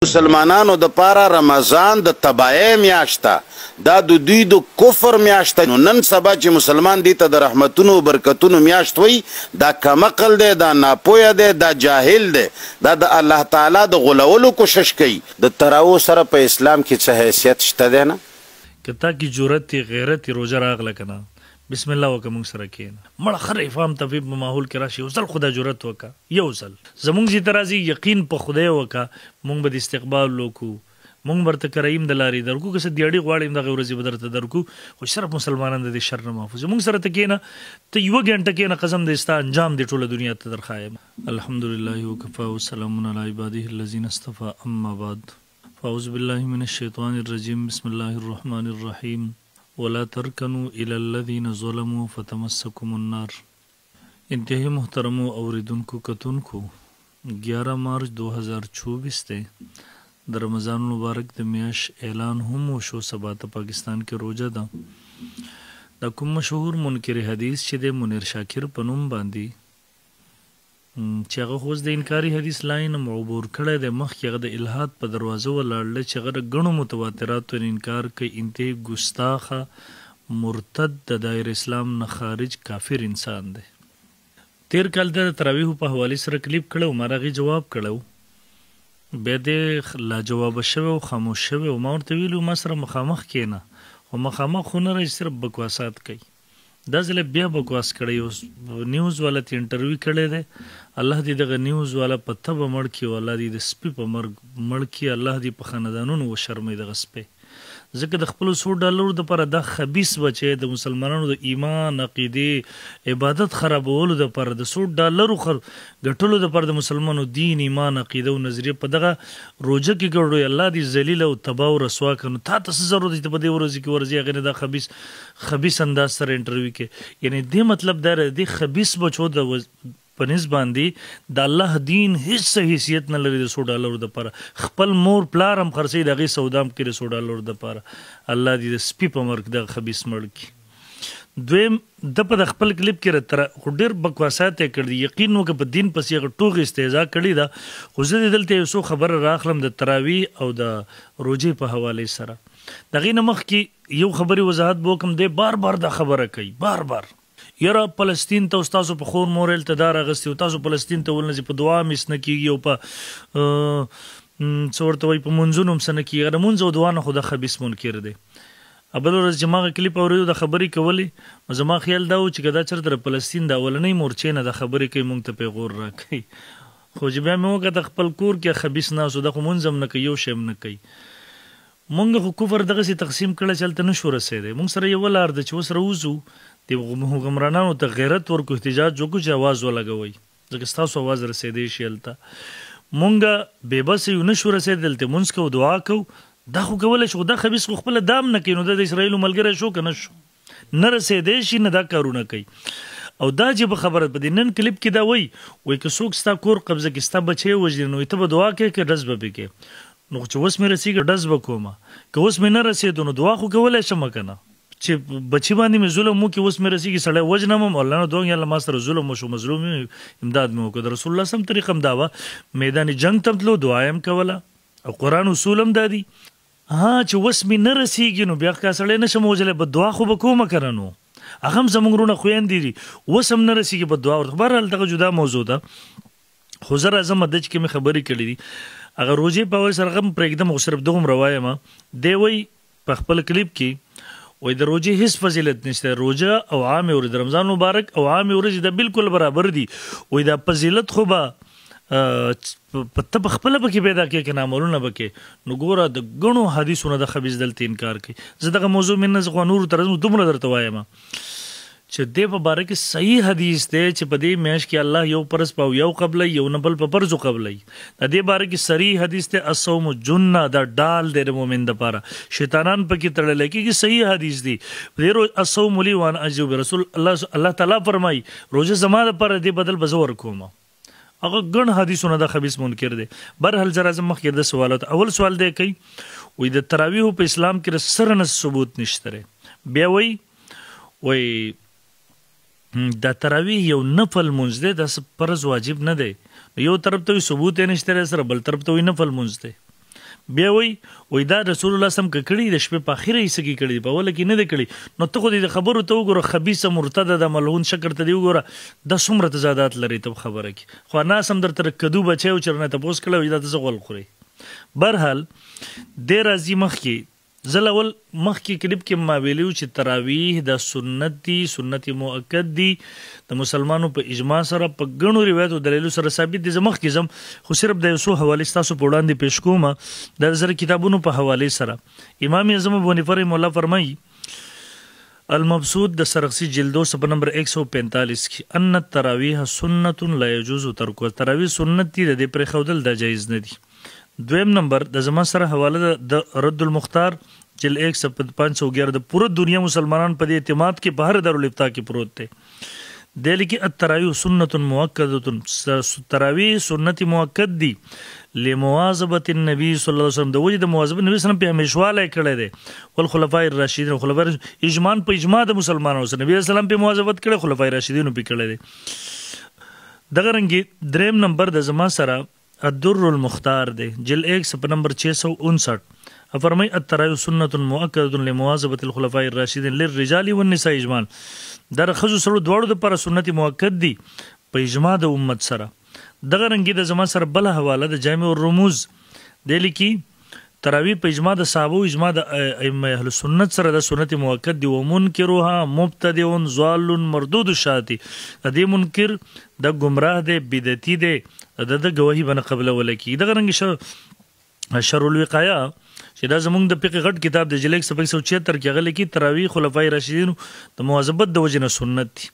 مسلمانانو د پاره رمضان د تباہی میاشت دا د دوی د کفر میاشت نو نن سبا چې مسلمان دی ته د رحمتونو برکتونو میاشت وي دا کمقل دی دا ناپوهه دی دا جاهل دی دا د الله تعالی د غولولو کوشش کوي د تراو سره په اسلام کې څه حیثیت شته دی نه کتا کی جرأت غیرت روزه راغله کنه بسم الله وکه مونږ سره کېنه مړه خره افهام طبيب په ماحول کې راشي وصل خدا جرأت وکا یو ځل زمونږ زی ترازی یقین په خدای وکا مونږ به استقبال لوکو مونږ ورته کریم د لاري درکو که څه دیړي غواړم دغه ورځې بدرته درکو خو صرف مسلمانان د شر نه محفوظ مونږ سره ته کېنه ته یو غنټه کېنه قسم دې ستا انجام دې ټوله دنیا ته درخایم الحمدلله وکفا وسلام علی عباده الذين اصطفى اما بعد فاعوذ بالله من الشیطان الرجیم بسم الله الرحمن الرحیم ولا ترکنوا الى الذين ظلموا فتمسكم النار انتہائی محترم اوریدونکو کتونکو 11 مارچ 2024 ته د رمضان مبارک د میاش اعلان هم وشو سبا ته پاکستان کې روزه ده د کوم مشهور منکر حدیث چې د منیر شاکر په نوم باندې چې هغه خوځ د انکاري حدیث لاین معبور کړی د مخکې هغه د الحاد په دروازه ولاړل چې هغه غنو متواتراتو انکار کوي انتهائی ګستاخه مرتد د دایر اسلام نه خارج کافر انسان دی تیر کال د تراویح په حواله سره کلیپ کړو مارغي جواب کړو به د لا جواب شوه او خاموش شوه او ما ورته ویلو ما سره مخامخ کینا او مخامخ خونه رې صرف بکواسات کوي دا ځل بیا بکواس کړی اوس نیوز والا ته انټرویو کړی دی الله دې دغه نیوز والا په تبه مړ کړي او الله دې د سپي په مرګ مړ کړي الله دې په خاندانونو وشرموي دغه سپي ځکه د خپلو $100 دپاره دا خبیث بچی د مسلمانانو د ایمان عقیدې عبادت خرابولو دپاره د $100 ګټلو دپاره د مسلمانو دین ایمان عقیده او نظریه په دغه روزه کې ګډوي الله دې ذلیل او تباه او رسوا کړي تا ته څه ضرورت دی ته په دې ورځې کې ورځې هغې نه دا خبیث انداز سره انټرویو کې یعنی دې مطلب دا دی خبیث بچو د په نسبت باندې د الله دین هیڅ حیثیت نه لري د $100 دپاره خپل مور پلار هم خرڅوي د هغې سودام کې د $100 دپاره الله دې د سپي په مرګ دغه خبیث مړ کړي دویم د په د خپل کلیپ کې خو ډېر بکواسات یې کړي یقین وکړه په دین پسې هغه ټوغې استهزا کړې ده خو زه دلته یو څو خبره راخلم د تراویح او د روژې په حوالې سره د هغې نه مخکې یو خبرې وضاحت به وکړم دی بار بار دا خبره کوي بار بار یاره فلسطین ته تاسو په خور مور التدار اغستی او تاسو فلسطین ته ولنځي په دعا مس نه کیږي او په څه ورته وایي په منځونو هم څه نه کیږي د منځ او دعا نه خو د خبیث منکر دی بل ورځ چې ما هغه کلیپ اورېدو د خبرې کولې نو زما خیال دا و چې که دا چېرته د فلسطین د اولنۍ مورچې نه د خبرې کوي موږ ته پیغور راکوي خو چې بیا مې وکړه خپل کور کې خبیث ناست و دا خو مونځ هم نه کوي یو شی هم نه کوي مونږ خو کفر دغسې تقسیم کړی چې هلته نه شو رسېدی مونږ سره یوه لار ده چې اوس راوځو د حکمرانانو ته غیرت ورکو احتجاج وکړو چې اواز ولګوئ ځکه ستاسو اواز رسېدی شي هلته مونږ بېبسه یو نه شو رسېدی دلته مونځ کوو دعا کوو دا خو کولی شي خو دا خبیث خو خپله دام نه کوي نو د اسرائیلو ملګری شو که نه شو نه رسېدی شي نه دا کارونه کوي او دا جبه خبره په دې نن کلیپ کې دا وایي که څوک ستا کور قبضه کې ستا بچی وژني نو ته به دعا کوې که ډز به پې کوې نو چې اوس مې رسېږي ډز به کومه که اوس مې نه رسېدو نو دعا خو کولی شم که نه چې بچی باندې مې ظلم وکړي اوس مې رسېږي سړی وژنم هم الله نه دوه یا الله ما سره ظلم وشو مظلوم امداد مې وکړو د رسول الله سم طریقه هم دا وه میدان جنګ ته تلو دعا یې هم کوله او قرآن اصول هم دا دي چې اوس مې نه رسېږي نو بیا که سړی نه شم وژلی به دعا خو به کومه که نو هغه هم زموږ وروڼه خویندې دي اوس هم نه رسېږي به دعا ورته بهرحال دغه جدا موضوع ده خو زه راځم د چې کومې خبرې کړي دي هغه روژې په اول سره هغه هم پرېږدم خو صرف دغومره وایم دی وایي په خپل کلیپ کې وایي د روژې هیڅ فضیلت نشته روژه او عامې ورځې د رمضان مبارک او عامې ورځې دا بالکل برابر دي وایي دا فضیلت خو به ته په خپله پکې پیدا کړې که نعملونه به کې نو ګوره د ګڼو حدیثونه د خبیث دلته انکار کوي زه دغه موضوع مې نه زه نورو ته راځم دومره درته وایم چې دې په باره کې صحیح حدیث دی چې په دې میاشت کې الله یو فرض په یو قبلوي یو نه بل په فرضو قبلوي د دې باره کې صریح حدیث دی الصوم جنه دا ډال دی د مؤمن دپاره شیطانان پکې تړلی کېږي صحیح حدیث دی دې الصوم لی وان اجر برسول الله تعالی فرمایي روژه زما دپاره دې بدل به زه ورکوم هغه ګڼ حدیثونه د خبیث منکر دی برحال زه راځم مخکې د سوالات اول سوال دی کوي وایي د تراویحو په اسلام کې سره نه ثبوت نشته دی بیا وایي دا تراویح یو نفل مونځ دی دا فرض واجب نه دی یو طرف ته ثبوت یې نشته دی سره بل طرف ته وایي نفل مونځ دی بیا وای دا رسول الله سم کړي د شپې په اخیره حصہ کې کړي په اوله کې نه دی کړي نو ته خو دې خبرو ته وګوره خبيثه مرتد د ملعون شکر ته دی وګوره د څومره تضادات لري ته خبره کې خو نه سم درته کدو بچو چرنه ته پوس کړو دا څه غول خوري برحال د راځي مخ کې زلول مخ کې کلیپ کې ما ویلو چې تراویح د سنت مؤکد دي د مسلمانانو په اجماع سره په غنو روایتو دلیلو سره ثابت دي زمخ کې زم خو صرف د یوسو حواله تاسو په وړاندې پیش کوم د زر کتابونو په حواله سره امام اعظم ابو حنیفه مولا فرمایي المبسوط د سرخسی جلدو صفحه نمبر 145 کې ان التراویح سنت لا يجوز ترک تراویح سنت دي د پر خودل د جایز نه دي دویم نمبر د زما سره حواله د رد المختار جل 1 صفحه 511 د پوره دنیا مسلمانان په دې اعتماد کې بهر دارالافتا کې پروت دی د لکی التراویح سنت مؤکده تراویح سنت مؤکد دي لمواظبه النبي صلی الله علیه وسلم د وجه د مواظبه نبی صلی الله علیه وسلم په همیشواله کړی دی والخلفاء الراشدین خلفای اجماع په اجماع د مسلمانانو سره نبی صلی الله علیه وسلم په مواظبت کړی خلفای راشدین په کړی دی دغه رنګي دریم نمبر د زما سره الدر المختار دے جل 1 صفحہ نمبر 659 فرمائی التراویح سنت مؤکدۃ لمواظبۃ الخلفاء الراشدین للرجال والنساء اجماعا در خزو سره دواړو د پر سنت مؤکد دي په اجماع د امت سره دغه رنګي د زما سره بل حواله د جامع الرموز د لیکي تراویح په اجماع د صحابه اجماع د ائمه اهل سنت سره د سنت مؤکد دي ومنکرها مبتدع ضال مردود شاتی د منکر د گمراه دی بدعتي دی د گواهی بنه قبل ولکی دغه رنګ شر الوقایا چې دا زمونږ د فقه غټ کتاب د جلیک 176 کې غل کې تراویح خلفای راشدین د مواظبت د وجنه سنت دي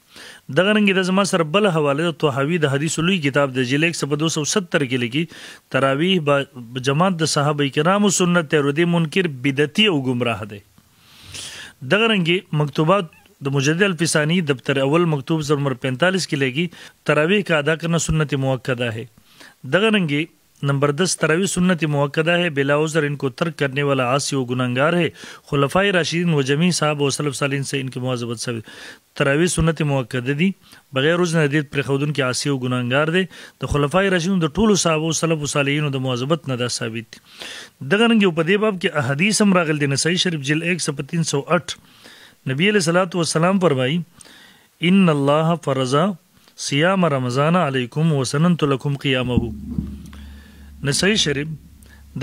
دغه رنګ د زما سره بل حواله د طحاوی د حدیث لوی کتاب د جلیک 270 کې لګي تراویح جماعت د صحابه کرامو سنت ته ردی منکر بدعتي او گمراه دی دغه رنګ مکتوبات د مجدد الفسانی دفتر اول مکتوب نمبر 45 کې لګي تراویح کا ادا کرنا سنت مؤکدہ ہے دغه رنګي نمبر 10 تراویح سنت مؤکدہ ہے بلا عذر ان کو ترک کرنے والا عاصی و گناہگار ہے خلفائے راشدین و جمیع صحابہ و سلف صالحین سے ان کی مواظبت ثابت تراویح سنت مؤکدہ دي بغیر عذر ندید پر خودن کې عاصی و گناہگار دي د خلفائے راشدین د ټولو صحابه و سلف صالحین د مواظبت نه دا ثابت دغه رنګي په دې باب کې احادیث هم راغلي د نسائی شریف جل 1 صفحه 308 نبی علیہ الصلوۃ والسلام فرمائی ان اللہ فرض صیام رمضان علیکم وسننت لکم قیامه نسائی شریف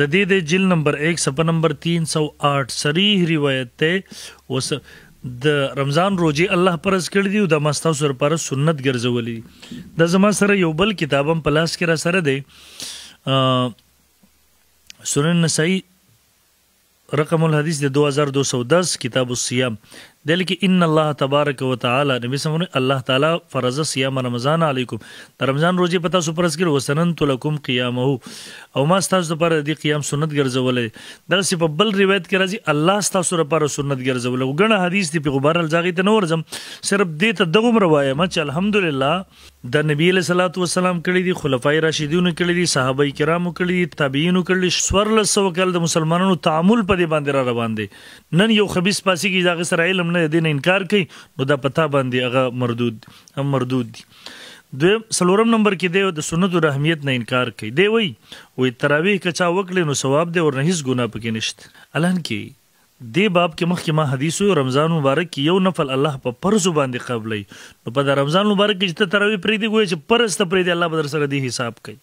د دې د جل نمبر 1 صفحه نمبر 308 صریح روایت ته د رمضان روزي الله فرض کړی دی او د مستاسو لپاره سنت ګرځولې د زما سره یو بل کتابم پلاس کې را سره دی سنن نسائی رقم الحدیث د 2210 کتاب الصيام دل کې ان الله تبارک وتعالى نبی سمونه الله تعالی فرض صيام رمضان علیکم د رمضان روزي پتا سو پرس کړو وسننت لكم قیامه او ما تاسو لپاره د قیام سنت ګرځولې دا سی په بل روایت کې راځي الله تاسو لپاره سنت ګرځولې وګڼه حدیث دی په غبار الزاغی ته نور زم صرف دې ته دغه روایت ما چې الحمدلله د نبی له صلوات و سلام کړي دي خلفای راشدین کړي دي صحابه کرامو کړي دي تابعین کړي سورل سو کال د مسلمانانو تعامل په دې باندې را روان دي نن یو خبيث پاسي کې دغه سره علم نه دین انکار کوي نو دا پتا باندې هغه مردود دي دویم سلورم نمبر کې دی د سنت او اهمیت نه انکار کوي دی وای تراویح کچا وکړي نو ثواب دی او نه هیڅ ګناه پکې نشته الان کې دی باب کې مخکې ما حدیث او رمضان مبارک کې یو نفل الله په فرض باندې قبلې نو په رمضان مبارک کې چې تراویح پرې دی ګوي چې فرض ته پرې دی الله بدر سره دی حساب کوي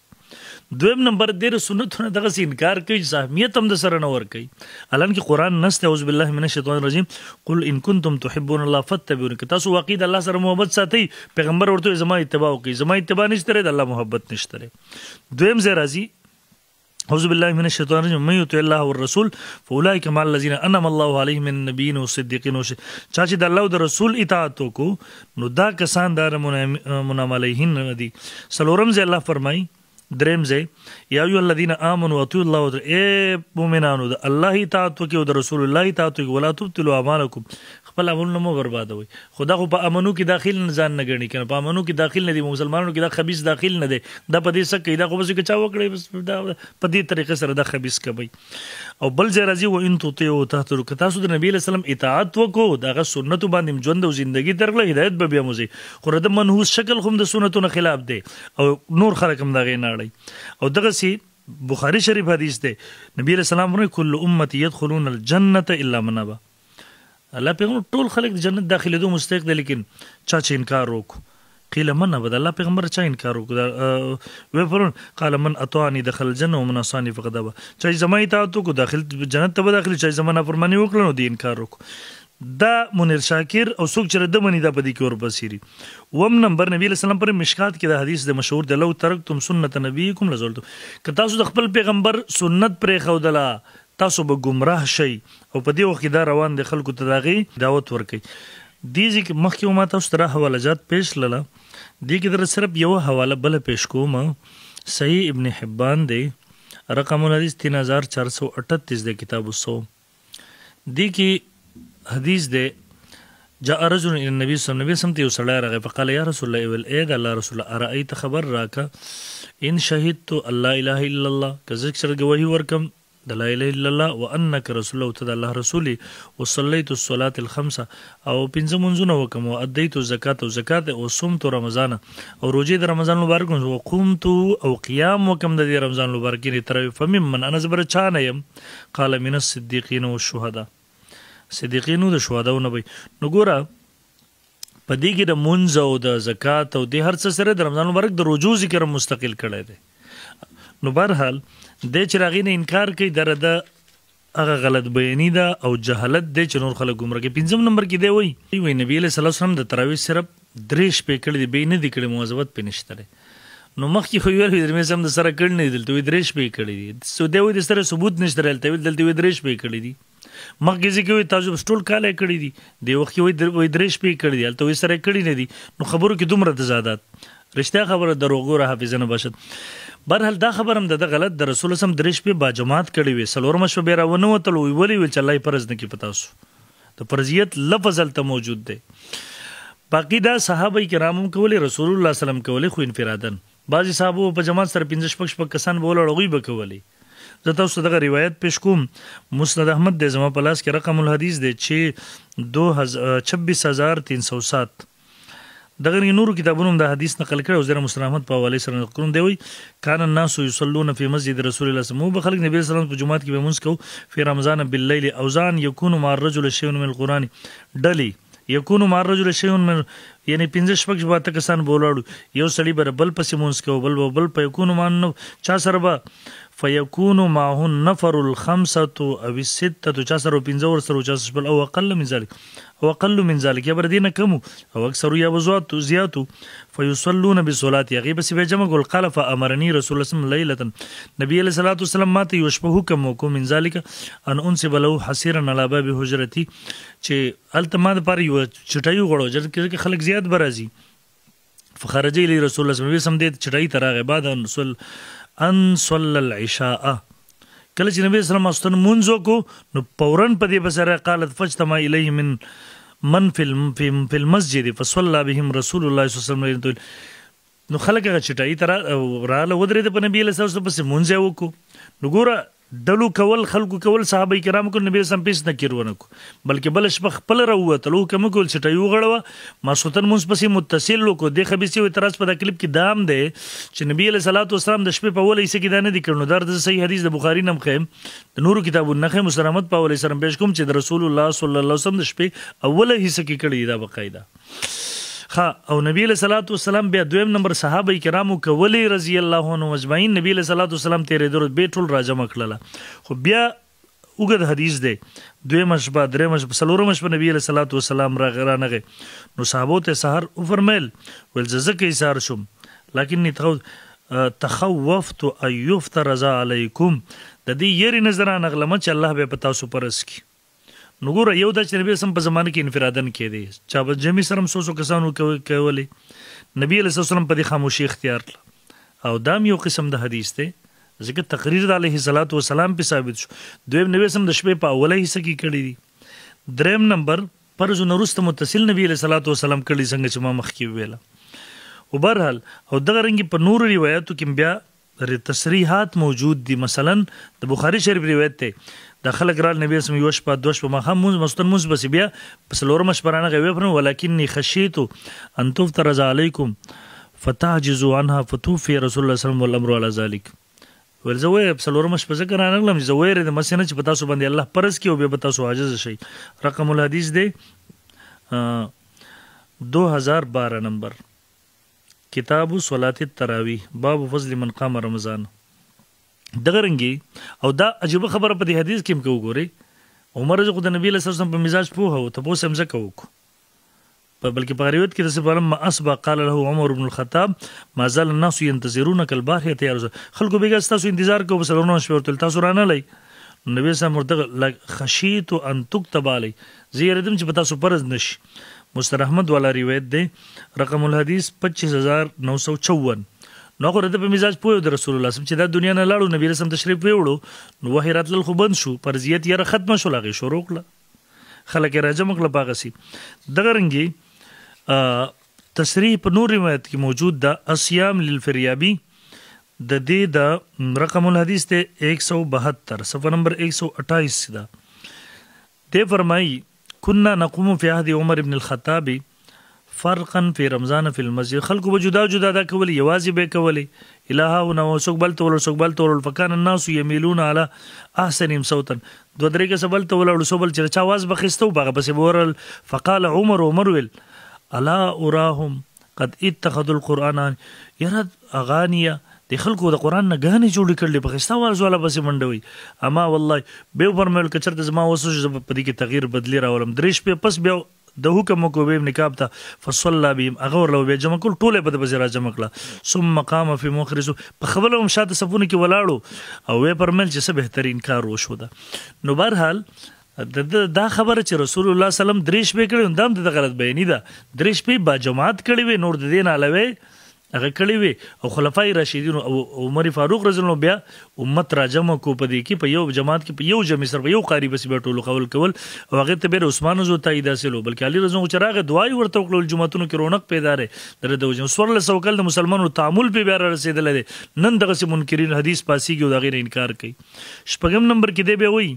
دویم نمبر د سنتونو دغه انکار کوي اهمیت هم د سره نه ور کوي الان کې قران نسته اعوذ بالله من الشیطان الرجیم قل ان کنتم تحبون الله فاتبعوني که تاسو واقعي د الله سره محبت ساتي پیغمبر ورته زما اتباع کوي زما اتباع نشته د الله محبت نشته دویم ځای راځي اعوذ بالله من الشیطان الرجیم من یطع الله والرسول فاولئک مع الذین انعم الله علیهم من النبیین والصدیقین چا چې د الله او د رسول اطاعت وکړو نو دا کسان دار منعم علیهم دي سلورم ځای الله فرمایي دریم ځای یا ایها الذین آمنوا اطیعوا الله اے مؤمنانو د الله اطاعت وکړو د رسول الله اطاعت وکړو ولا تبطلوا اعمالکم خپل عملونه مو بربادوي خدا خو په امنو کې داخل نه ځان نه غني کنه په امنو کې داخل نه دي مسلمانانو کې دا خبيث داخل نه دي دا په دې سکه دا خو بس کې چا وکړي بس په دې طریقې سره دا خبيث کوي او بل ځای راځي و ان تطيعوا تهتدوا که تاسو د نبی له سلام اطاعت وکړو دا سنت باندې ژوند او ژوندۍ درغله هدایت به بیا موزي خو د منحوس شکل هم د سنتونو خلاف دی او نور خلک هم دا غي نه اړي او دغه سي بخاری شریف حدیث دی نبی علیہ السلام فرمایي کل امتی يدخلون الجنه الا من ابى الله پیغمبر ټول خلک د جنت داخليدو مستحق دي لیکن چا چې انکار وکړو قیل من ابى الله پیغمبر چا انکار وکړو و فرون قال من اطاعني دخل الجنه ومن عصاني فقد ابى چې زما اطاعت کو داخل جنت ته داخلي چې زما فرمانی وکړو نو دی انکار وکړو دا منیر شاکر او څوک چې د منی دا پدې کې ور بصيري وم نمبر نبی علیہ السلام پر مشکات کې د حدیث د مشهور د لو ترکتم سنت نبیکم لزلتم که تاسو د خپل پیغمبر سنت پرې خودلا تاسو به گمراه شئ او په دې وخت کې دا روان د خلکو ته داغي دعوت ورکړي دې ځکه مخکې ما تاسو ته حواله جات پیش لله دې کې در صرف یو حواله بل پیش کوم صحیح ابن حبان دی رقم الحدیث 3438 د کتاب الصوم دې کې حدیث دے جاء رجل الى النبي صلی الله علیه وسلم ته وسړی راغی فقال یا رسول الله ول اے الله رسول الله ارایت خبر راکا ان شهدت الله اله الا الله کزک شرګ وحی ورکم د لا اله الا الله وانك رسول الله تعالی الله رسولي وصليت الصلاه الخمسه او پنځه منځونه وکم او اديت الزکات او زکات او صمت رمضان او روزه د رمضان مبارک او قمت او قیام وکم د رمضان مبارک نه تر فمن انا زبر چانه يم قال من الصديقين والشهداء صدیقینو د شهداو نه وي نو ګوره په دې کې د منځ او د زکات او د هر څه سره د رمضان مبارک د روزو ذکر مستقل کړی دی نو بهرحال د چراغی نه انکار کوي د هغه غلط بیانی ده او جهالت دی چې نور خلک ګمراه کوي پنځم نمبر کې دی وای نبی علیہ الصلوۃ والسلام د تراویح صرف درې شپې کړې دی به نه دی کړې مواظبت پې نشته نو مخکې خو ویل درمه سم د سره کړ نه دلته درې شپې کړې دي سو دی وای د سره ثبوت نشته دلته درې شپې کړې دي مخکې ځکه تاسو ټول کاله کړی دي د وخت وي درې شپې کړی دي هلته وایي سره کړي نه دي نو خبرو کې دومره تضادات رښتیا خبره دروغو را حافظه نه باشد برحال دا خبر هم د غلط د رسول سم درې شپې با جماعت کړی وي څلورمه شپه بیا راونه وتل وی ولې ویل چې الله یې فرض نه کړي په تاسو د فرضیت لفظ هلته موجود دی باقي دا صحابه کرام هم کولی رسول الله صلی الله علیه وسلم کولی خو انفرادن بعضې صحابو په جماعت سره 15 کسان به ولاړ هغوی به کولی زه تاسو دغه روایت پیش کوم مسند احمد د زما په لاس کې رقم الحدیث دی چې 26307 دغه نورو کتابونو د حدیث نقل کړي او زره مسلم احمد په حواله سره نقل کړم دی وی کان الناس یصلون فی مسجد رسول الله صلی الله علیه وسلم بخلق نبی صلی الله علیه وسلم په جمعات کې به منځ کو فی رمضان باللیل اوزان یکون مع الرجل شیء من القران ډلی یکون مع الرجل شیء من یعنی 15 شپږ کسان بولاړو یو سړی بر بل پسې منځ کو بل په یکون مان چا سره به فيكون معه النفر الخمسة أو الستة چاسر و پنځه ور سره چاسر بل او اقل من ذلك یا بر دینه کم او اکثر یا بزوات زیاتو فيصلون بالصلاه یغي بس به جمع قال قال فامرني رسول الله صلى الله عليه وسلم نبی علیہ الصلوۃ والسلام ماته یشبه حکم کو من ذلك ان انسب له حسيرا على باب حجرتي چې التماد پر یو چټایو غړو چې خلک زیات برازي فخرج الى رسول الله صلی الله علیه وسلم دې چټای ترغه بعد رسول ان صلى العشاء کله چې نبی اسلام واستن منځو کو نو فورن په دې بسره قالت فجتمع الیه من في المسجد فصلى بهم رسول الله صلی الله علیه وسلم نو خلک هغه چټای تر رااله ودرې د نبی له سره پس منځو وکړو نو ګوره دلو کول خلکو کول صحابه کرام کو نبی سم پیس نه کیرونه کو بلکې بل شپه خپل راوتلو کوم کول چټایو غړوا ما سوتن مونږ پسې متصل لوکو د خبيسي و اعتراض په دا کلیپ کې دام دی چې نبی له صلوات والسلام د شپې په ولې سې کې دانه دي کړنو درد صحیح حدیث د بخاری نم خیم د نورو کتابونو نه خیم مسلمت په ولې سره پیش کوم چې د رسول الله صلی الله علیه وسلم د شپې اوله حصہ کې کړی دا بقایده او نبی علیہ الصلوۃ والسلام بیا دویم نمبر صحابه کرامو کولی رضی الله عنهم اجمعین نبی علیہ الصلوۃ والسلام تیرې درود به ټول راجمع کړل خو بیا وګد حدیث دی دویم شپه دریم شپه څلورم شپه نبی علیہ الصلوۃ والسلام راغرانغه نو صحابو ته سحر او فرمایل ول زکه ایثار شم لکنی تخوفت ان يفترض علیکم د دې یری نظر نغلمه چې الله به پتا سو پرس کی نو ګوره یو د نبی سم په زمانه کې انفرادن کې دی چا به جمی سرم سوسو کسانو کوي نبی علیہ السلام په دې خاموشي اختیار کړ او دام یو قسم د حدیث دی ځکه تقریر د علیه الصلاۃ والسلام په ثابت شو دویم نبی سم د شپې په اوله حصہ کې کړی دی دریم نمبر پرز نورست متصل نبی علیہ الصلاۃ والسلام کړي څنګه چې ما مخکې ویله او برحال او دغه رنګ په نور روایتو کې بیا تصریحات موجود دي مثلا د بخاری شریف روایت ته د خلک رال نبی اسم یوش په دوش په مخه مستن مز بس بیا پس لورم شپرانه غوي پر ولکنی خشیت ان تفترض علیکم فتعجزوا عنها فتوفي رسول الله صلی الله علیه وسلم والامر على ذلك ول زه وې څلورم شپه ذکر انغلم زه وې د مسنه چې پتا سو باندې الله پرز کې او به پتا سو عاجز شي. رقم الحدیث دی 2012 نمبر کتاب صلات التراویح باب فضل من قام رمضان. دغه رنګي او دا عجیب خبره په دې حدیث کې موږ وګوري عمر رضی الله نبی له سره په مزاج پوه او ته پوسم زکه وک بلکې په روایت کې د سپارم ما اسبا قال له عمر بن الخطاب ما زال الناس ينتظرونك البارحه يا رسول خلکو بیګه تاسو انتظار کوو بسلونو شپه تل تاسو رانه لای نبی صلی الله علیه وسلم خشیت ان تكتب علی زیردم چې پتا سو پرز نش. مستر احمد والا روایت دی رقم الحدیث 25954. نو خو رته په مزاج پوه د رسول الله چې دا دنیا نه لاړو نبی رسول تشریف ویوړو نو وحی راتل خو بند شو فرضیت یې ختم شو لاغي شروع کړه خلک راجم کړه پاغسی. دغه رنګي تصریح په نور روایت کې موجود دا اصيام للفریابی د دې د رقم الحدیث ته 172 صفحه نمبر 128 دا ته فرمایي كنا نقوم في عهد عمر بن الخطاب فرقا في رمضان في المسجد خلکو به جدا جدا دا کولی یوازې به کولی الها او سوقبل تول فكان الناس يميلون على احسنهم صوتا دو درې کې سبل تول او سوبل چې چا واز بخښتو باغه پس ورل فقال عمر ويل الا اراهم قد اتخذوا القران يرد اغانيه د خلکو د قران نه غانې جوړ کړل په خستا واز ولا بس منډوي اما والله به پرمل کچر د زما وسو په دې کې تغییر بدلی راولم درش په پس بیا د حکم کو به نکاب ته فصلى بهم اغور لو به جمع کول ټوله په بزرا جمع کړه ثم قام في مخرج په خبرو مشاته صفونه کې ولاړو او وې پرمل چې څه بهترین کار وشو ده. نو بهرحال دا خبره چې رسول الله سلام دریش به کړي اندام د غلط بیانی ده دریش په با جماعت کړي وي نور د دین علاوه هغه کړي وي او خلفای راشدین او عمر فاروق رضی الله بیا امت راجمه کو پدې کې په یو جماعت کې په یو جمع سره په یو قاری بس به ټولو قول کول او هغه ته به عثمان زو تایید حاصلو بلکې علي رضی الله چراغ دعای ورته وکړل جمعتونو کې رونق پیدا لري د وجه سورل سوکل د مسلمانانو تعامل په بیا رسیدل دي نن دغه منکرین حدیث پاسیږي او دغه انکار کوي. شپږم نمبر کې دی به وایي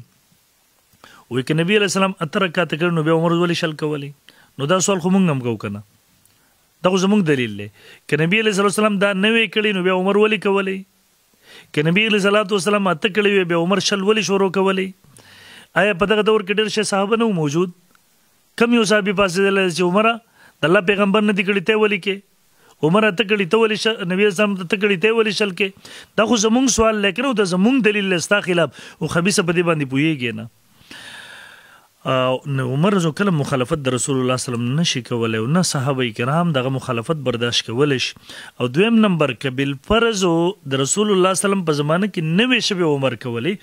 وې ک نبی علیہ السلام اترکات کړه نو به عمر ولې شل کولی نو دا سوال خو مونږ هم کو کنه دا زموږ دلیل دی ک نبی علیہ السلام دا نوې کړي نو به عمر ولې کولی ک نبی علیہ السلام اته کړي به عمر شل ولې شروع کولی. آیا په دغه دور کې ډېر شه صحابه نو موجود کم یو صحابي پاسې چې عمر د الله پیغمبر نه دی کړي ته ولې کې عمر ته کړي ته ولې نبی اسلام ته کړي ته ولې شل کې دا خو زموږ سوال لیکن دا زموږ دلیل لستا خلاف او خبيثه په دې باندې پويږي نه. عمر رضی الله مخالفت د رسول الله صلی الله علیه وسلم نشي کولای او نه صحابه کرام دغه مخالفت برداشت کولای شي. او دویم نمبر کبل فرض د رسول الله صلی الله علیه وسلم په زمانه کې نوې شبه عمر کولی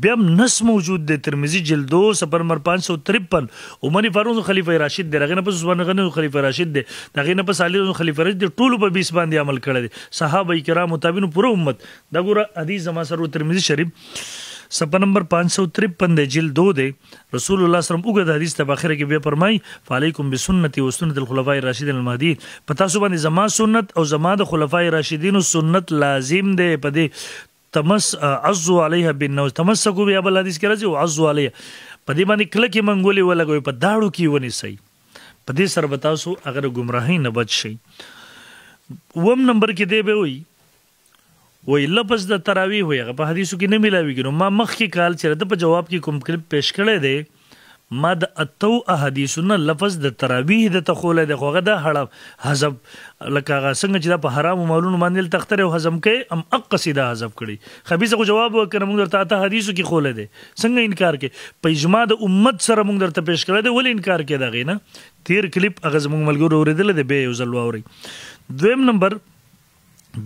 بیا نس موجود د ترمذی جلد 2 صفحه نمبر 553 عمر فاروق خلیفہ راشد دی رغنه پس عثمان غنی خلیفہ راشد دی دغه نه پس علی خلیفہ راشد دی ټول په 20 باندې عمل کړی دی صحابه کرام متابعین پوره امت دا ګوره حدیث زما سره ترمذی شریف صفحه نمبر 553 جلد 2 دی رسول الله صلی الله علیه وسلم وګد حدیث ته اخره کې به فرمای فعلیکم بسنتی و سنت الخلفاء الراشدین المهدیین پتا سو باندې زما سنت او زما د خلفای راشدین سنت لازم دی پدې تمس عزو علیها بالنوز تمسکوا بها بل حدیث کې راځي او عزو علیها پدې باندې کله کې منګولې ولګوي په داړو کې ونی سي پدې سره بتاسو اگر گمراهی نه بچ شي. وم نمبر کې دی به وي وی لفظ د تراویح وي په حدیثو کې نه ملاويږي نو ما مخکې کال چې د په جواب کې کوم کلپ پیش کړی دی ما د اتو احادیثونه لفظ د تراویح د تخوله د خوغه د حرام حذف لکه څنګه چې په حرام مالونو باندې تختره او هضم کې ام اقصدا حذف کړي خبيثه کو جواب وکړم موږ درته ته حدیثو کې خوله دی څنګه انکار کې په اجماع د امت سره موږ درته پیش کړی دی ول انکار کې دا غینه تیر کلپ هغه موږ ملګرو اوریدل دی به یو ځل واوري. دویم نمبر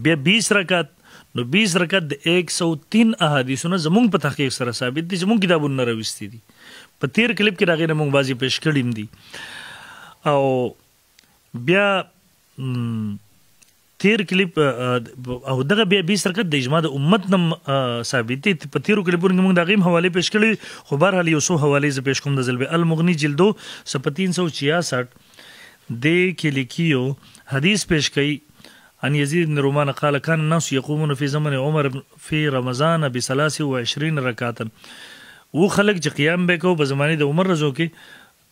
بیا 20 رکعات نو 20 رکعت د 103 احادیثونه زمونږ په تحقیق سره ثابت دي زمونږ کتابونه راوستي دي په تیر کلیپ کې راغی موږ بازي پیش کړیم دي او بیا تیر کلیپ او دغه بیا 20 رکعت د اجماع د امت نم ثابت دي په تیرو کلیپونو موږ دغه حواله پیش کړی خو بهر حال یو څو حواله ز پیش کوم د ذل المغنی جلدو 366 د کې لیکيو حدیث پیش کړي عن يزيد بن رومان قال كان الناس يقومون في زمن عمر في رمضان ب23 ركعه و خلق چې قیام به کو په زمانه د عمر رضو کې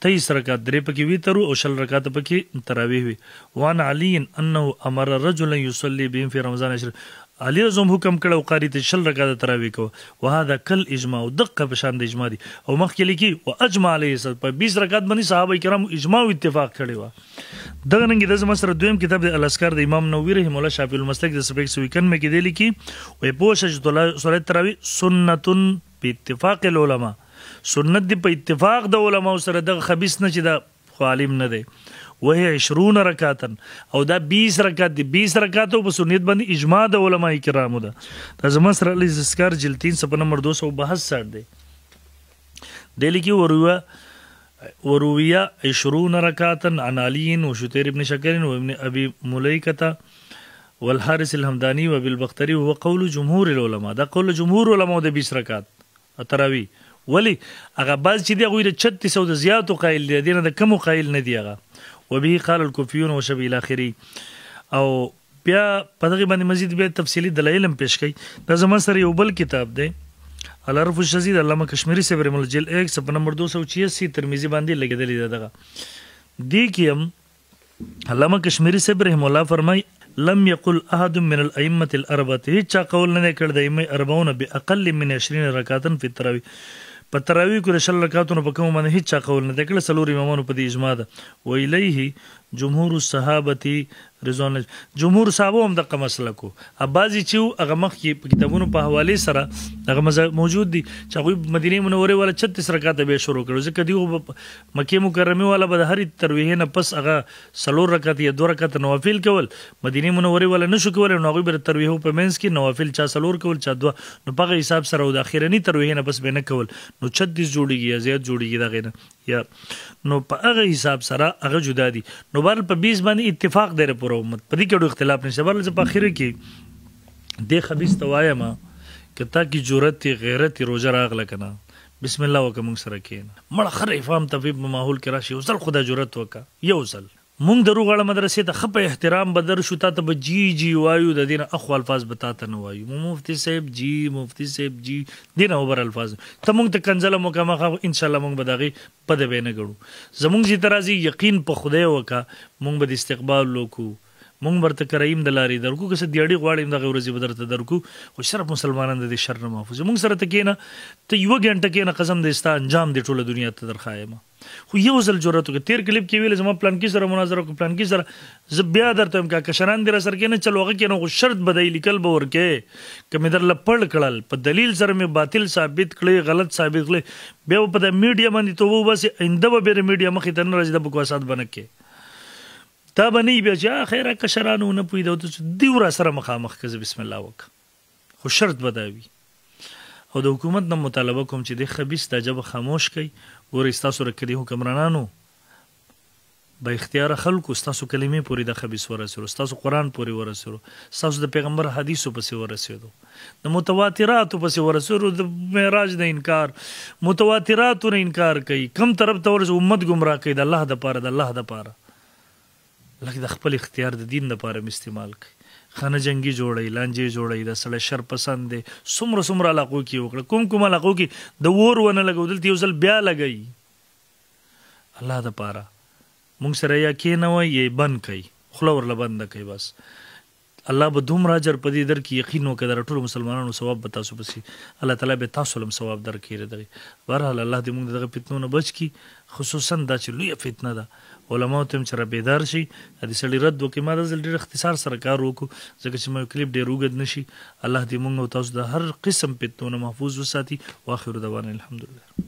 23 رکعات درې پکې وی تر او شل رکعات پکې تراویح وي. وان علي انه امر رجلا يصلي بهم في رمضان 20 علي رضوم حکم کړو قاری ته 10 رکعات تراوی کو وهذا کل اجماع دقه بشان د اجماع دي او مخکې لیکي واجمع علیه په 20 رکعات باندې صحابه کرام اجماع او اتفاق کړي و دغه نن د مسر دویم کتاب د الاسکار د امام نووي رحم الله شافعی المسلک د سبق سویکن مې کې دی لیکي وې پوښتنه صلات تراوی سنت باتفاق العلماء سنت دی په اتفاق د علماء سره د خبيث نه چې د عالم نه دی وهي 20 رکعتا او دا 20 رکعات دي 20 رکعاتو په سنت باندې اجماع د علماء کرامو ده د زمسر علی زسکار جلد 3 صفحه نمبر 262 دی دلی کی ورویہ 20 رکعتا عن علی وشتير ابن شکر وابن ابي مليكه والحارث الحمداني وبالبختري وهو قول جمهور العلماء دا قول جمهور علماء د 20 رکعات تراوی ولی هغه بعض چې دی غوی د 3600 د زیاتو قائل دي نه د کم قائل نه دی هغه وبه قال الكوفيون وشبه الاخري او بیا په دغه باندې مزید به تفصیلی دلایل هم پیش کړي دا زموږ سره یو بل کتاب دی العرف الشدید علامه کشمیری سے برمل جلد 1 صفحه نمبر 286 ترمذی باندې لګیدلی دی دغه دی کیم علامه کشمیری سے رحم الله فرمای لم يقل احد من الائمه الاربعه هیڅ قول نه کړ د ائمه 40 باقل من 20 رکعتا فی التراویح په تراویح کې 10 رکعاتونو په کوم باندې هیڅ قول نه کړ سلور امامانو په دې اجماع ده و الیه جمهور الصحابه رضوان جمهور صحابه هم دغه مسله کو ابازي چې هغه مخ کې په کتابونو په حواله سره هغه موجود دي چې هغه مدینه منوره ولا 36 رکعات به شروع کړو ځکه دی مکه مکرمه والا به هر تراویح نه پس هغه سلور رکعات یا 2 رکعات نوافل کول مدینه منوره ولا نشو کول نو هغه به تراویح په منځ کې نوافل چا سلور کول چا 2 نو په حساب سره د اخیرنی تراویح نه پس به نه کول نو 36 جوړیږي یا زیات جوړیږي دا غینه یا نو په هغه حساب سره هغه جدا دي نو بل په 20 باندې اتفاق دی پر امت په دې کې اختلاف نشته بل په اخر کې د خبيث توایما کته کی جرأت غیرت روزه راغله کنه بسم الله وکم سره کین مړ خره فهم طبيب ماحول کې راشي وصل خدا جرأت وکا یو ځل مونږ دروغه مدرسې ته خپ احترام بدر شو ته به جی وایو د دین اخو الفاظ بتاته نه وایو مفتی صاحب جی دین اوبر الفاظ ته مونږ ته کنزله مکمه ان شاء الله مونږ بداغي پد به نه غړو زمونږ زی ترازی یقین په خدای وکا مونږ به استقبال لوکو مونږ برته کریم د لاري درکو که څه دیړي غواړم د غورزي بدرته درکو خو شرف مسلمانانو د شر نه محفوظ مونږ سره ته کینه ته یو غنټه کینه قسم د استا انجام د ټوله دنیا ته درخایمه خو یو ځل جرأت وکړ تیر کلیپ کې ویل زما پلان کې سره مناظره کو پلان کې سره ز بیا درته کا کشران در سر کې نه چلوغه کې نو شرط بدای لیکل به ورکه کمه در لپړ کړل په دلیل سره مې باطل ثابت کړي غلط ثابت کړي بیا په د میډیا باندې ته وو بس انده به میډیا مخې ته نه راځي د بکواسات بنکه تا باندې بیا چې خیره کشرانو نه پوي د دی ور سره مخامخ کز بسم الله وک خو شرط بداوي او د حکومت نه مطالبه کوم چې د خبيث د جبه خاموش کړي ور استاسو رکړي حکمرانانو با اختیار خلکو استاسو کلمې پوری د خبيث ورسره استاسو قران پوری ورسره استاسو د پیغمبر حدیثو پسې ورسېدو د متواتراتو پسې ورسره د معراج د انکار متواتراتو نه انکار کوي کم طرف ته ورز امت گمراه کوي د الله د پاره لکه د خپل اختیار د دین لپاره استعمال کوي خانه جنگي جوړي لانجه جوړي د سړی شر پسند دي سمره علاقو کې وکړه کوم علاقو کې د ور ونه لګودل یو ځل بیا لګي الله د پاره مونږ سره یا کې نه وای یې بند کوي خلور لبند کوي بس الله به دومره اجر پدې در کې یقین وکړه ټول مسلمانانو ثواب به تاسو پسې الله تعالی به تاسو لم ثواب در کې ردی بهرحال الله دې موږ دغه فتنو نه بچ کی خصوصا دا چې لوی فتنه ده علماء تم چې را بیدار شي د سړي رد وکړي ما د ډېر اختصار سره کار وکړو ځکه چې مې کلیپ ډېر اوږد نشي الله دې موږ او تاسو د هر قسم فتنو نه محفوظ وساتي واخر دعوانا الحمدلله